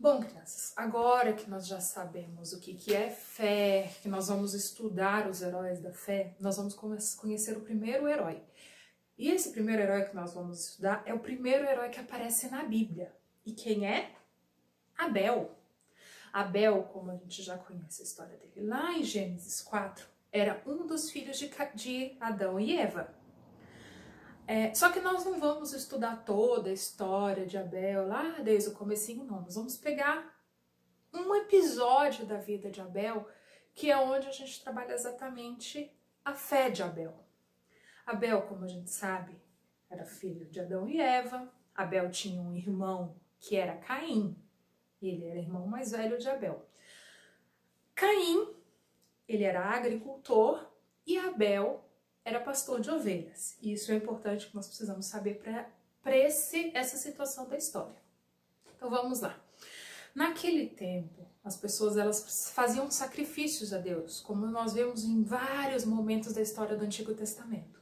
Bom, crianças, agora que nós já sabemos o que é fé, que nós vamos estudar os heróis da fé, nós vamos conhecer o primeiro herói. E esse primeiro herói que nós vamos estudar é o primeiro herói que aparece na Bíblia. E quem é? Abel. Abel, como a gente já conhece a história dele lá em Gênesis 4, era um dos filhos de Adão e Eva. Só que nós não vamos estudar toda a história de Abel lá desde o comecinho, não. Nós vamos pegar um episódio da vida de Abel, que é onde a gente trabalha exatamente a fé de Abel. Abel, como a gente sabe, era filho de Adão e Eva. Abel tinha um irmão que era Caim. Ele era irmão mais velho de Abel. Caim, ele era agricultor e Abel era pastor de ovelhas. E isso é importante que nós precisamos saber para essa situação da história. Então vamos lá. Naquele tempo, as pessoas elas faziam sacrifícios a Deus, como nós vemos em vários momentos da história do Antigo Testamento.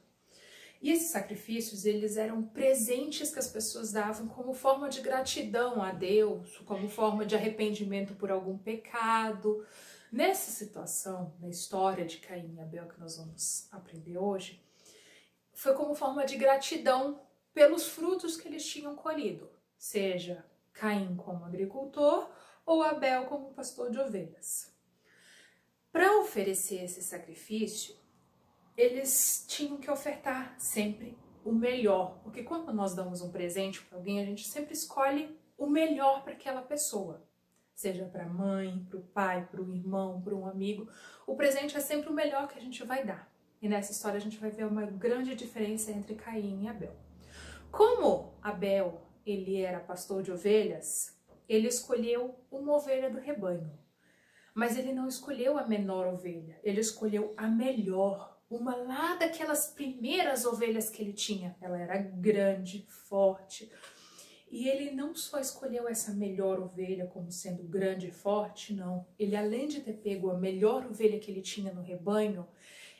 E esses sacrifícios, eles eram presentes que as pessoas davam como forma de gratidão a Deus, como forma de arrependimento por algum pecado. Nessa situação, na história de Caim e Abel que nós vamos aprender hoje, foi como forma de gratidão pelos frutos que eles tinham colhido, seja Caim como agricultor ou Abel como pastor de ovelhas. Para oferecer esse sacrifício, eles tinham que ofertar sempre o melhor, porque quando nós damos um presente para alguém, a gente sempre escolhe o melhor para aquela pessoa. Seja para a mãe, para o pai, para o irmão, para um amigo. O presente é sempre o melhor que a gente vai dar. E nessa história a gente vai ver uma grande diferença entre Caim e Abel. Como Abel, ele era pastor de ovelhas, ele escolheu uma ovelha do rebanho. Mas ele não escolheu a menor ovelha, ele escolheu a melhor. Uma lá daquelas primeiras ovelhas que ele tinha. Ela era grande, forte. E ele não só escolheu essa melhor ovelha como sendo grande e forte, não. Ele, além de ter pego a melhor ovelha que ele tinha no rebanho,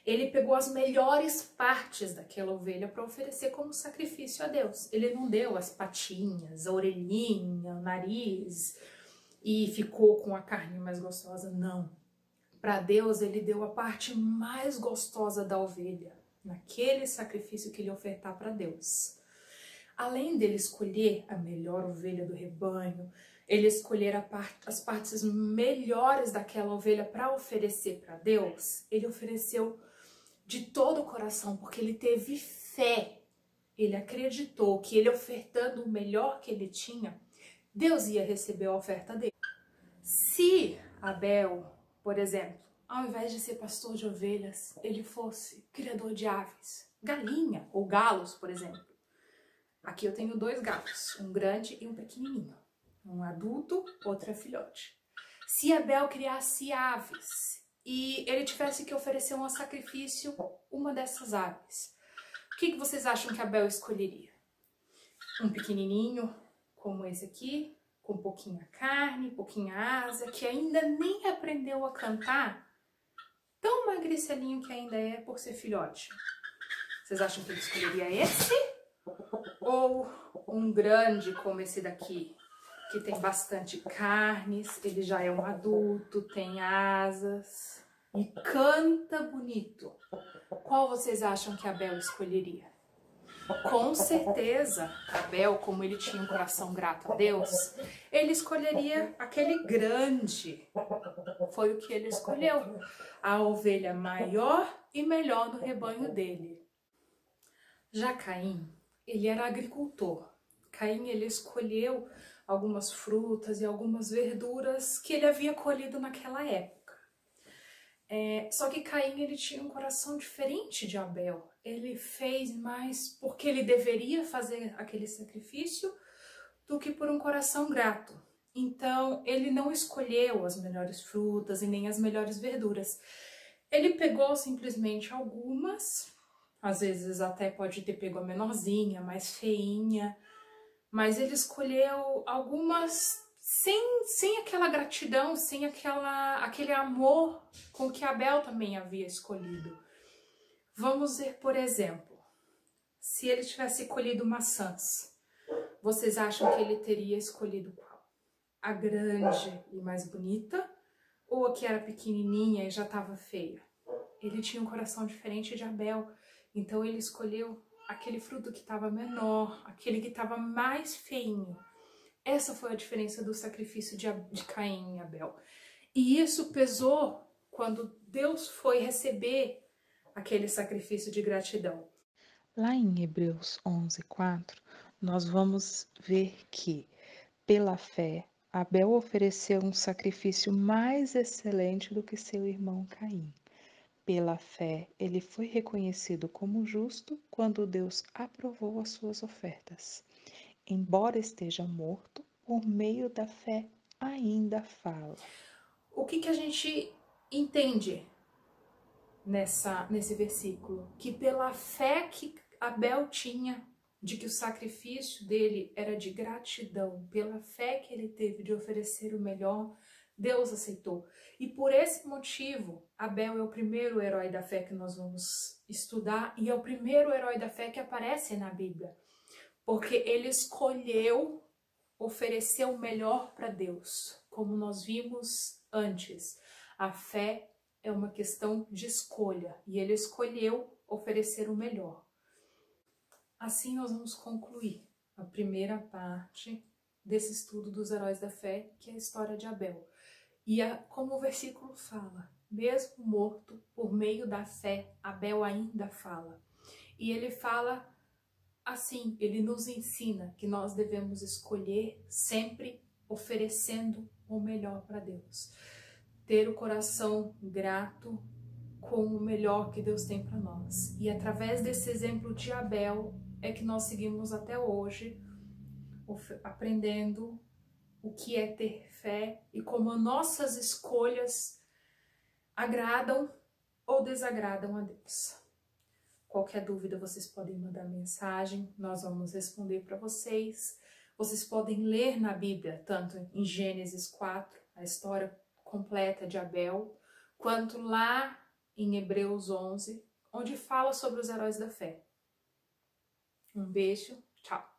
ele pegou as melhores partes daquela ovelha para oferecer como sacrifício a Deus. Ele não deu as patinhas, a orelhinha, o nariz e ficou com a carne mais gostosa, não. Para Deus, ele deu a parte mais gostosa da ovelha, naquele sacrifício que ele ia ofertar para Deus. Além dele escolher a melhor ovelha do rebanho, ele escolher as partes melhores daquela ovelha para oferecer para Deus, ele ofereceu de todo o coração, porque ele teve fé. Ele acreditou que ele ofertando o melhor que ele tinha, Deus ia receber a oferta dele. Se Abel, por exemplo, ao invés de ser pastor de ovelhas, ele fosse criador de aves, galinha ou galos, por exemplo. Aqui eu tenho dois galos, um grande e um pequenininho. Um adulto, outro é filhote. Se Abel criasse aves e ele tivesse que oferecer um sacrifício, uma dessas aves, o que vocês acham que Abel escolheria? Um pequenininho, como esse aqui, com pouquinha carne, pouquinha asa, que ainda nem aprendeu a cantar, tão magricelinho que ainda é por ser filhote. Vocês acham que ele escolheria esse? Ou um grande como esse daqui, que tem bastante carnes, ele já é um adulto, tem asas e canta bonito. Qual vocês acham que Abel escolheria? Com certeza, Abel, como ele tinha um coração grato a Deus, ele escolheria aquele grande. Foi o que ele escolheu, a ovelha maior e melhor do rebanho dele. Já Caim, ele era agricultor. Caim, ele escolheu algumas frutas e algumas verduras que ele havia colhido naquela época. Só que Caim, ele tinha um coração diferente de Abel. Ele fez mais porque ele deveria fazer aquele sacrifício do que por um coração grato. Então, ele não escolheu as melhores frutas e nem as melhores verduras. Ele pegou simplesmente algumas. Às vezes até pode ter pego a menorzinha, mais feinha, mas ele escolheu algumas sem aquela gratidão, sem aquele amor com que Abel também havia escolhido. Vamos ver, por exemplo, se ele tivesse colhido maçãs, vocês acham que ele teria escolhido qual? a grande e mais bonita, ou a que era pequenininha e já estava feia? Ele tinha um coração diferente de Abel, então ele escolheu aquele fruto que estava menor, aquele que estava mais feinho. Essa foi a diferença do sacrifício de Caim e Abel. E isso pesou quando Deus foi receber aquele sacrifício de gratidão. Lá em Hebreus 11:4, nós vamos ver que, pela fé, Abel ofereceu um sacrifício mais excelente do que seu irmão Caim. Pela fé, ele foi reconhecido como justo quando Deus aprovou as suas ofertas. Embora esteja morto, por meio da fé ainda fala. O que a gente entende nesse versículo? Que pela fé que Abel tinha de que o sacrifício dele era de gratidão, pela fé que ele teve de oferecer o melhor, Deus aceitou. E por esse motivo, Abel é o primeiro herói da fé que nós vamos estudar e é o primeiro herói da fé que aparece na Bíblia. Porque ele escolheu oferecer o melhor para Deus, como nós vimos antes. A fé é uma questão de escolha e ele escolheu oferecer o melhor. Assim nós vamos concluir a primeira parte desse estudo dos heróis da fé, que é a história de Abel. E como o versículo fala, mesmo morto, por meio da fé, Abel ainda fala. E ele fala assim, ele nos ensina que nós devemos escolher sempre oferecendo o melhor para Deus. Ter o coração grato com o melhor que Deus tem para nós. E através desse exemplo de Abel é que nós seguimos até hoje, aprendendo o que é ter fé e como nossas escolhas agradam ou desagradam a Deus. Qualquer dúvida, vocês podem mandar mensagem, nós vamos responder para vocês. Vocês podem ler na Bíblia, tanto em Gênesis 4, a história completa de Abel, quanto lá em Hebreus 11, onde fala sobre os heróis da fé. Um beijo, tchau!